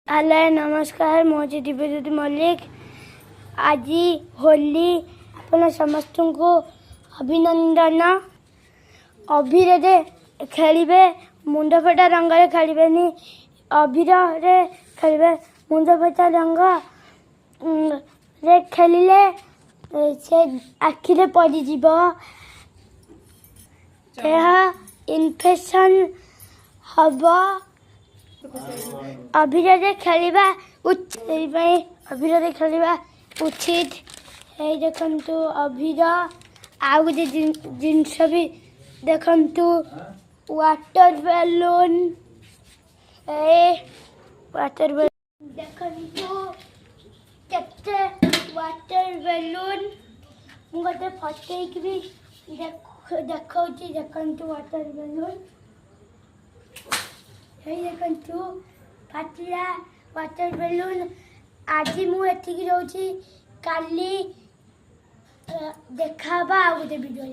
Hello नमस्कार मुझे दिव्यज्योति मल्लिक आज होली अपन समस्त को अभिनंदन अभिरे खेलिबे मुंड फटा रंग खेलिबेनी अभिरे खेलिबे मुंड फटा रंग रे खेलिले से आखिरे पड़ी जीव इन्फेक्शन हबा अभिरे खेलिबा अभिरे खेलिबा उचित है देखंतु अभिर आउ गोटे जिनस भी देखंतु वाटर बैलून वाटर बैलून देखंतु केते वाटर बैलून मुझे फटैक भी देखौची देखंतु वाटर बैलून देखु फाटिला वाटर बैलून आज मुझे रोची काली देखा आ गोटे वीडियो।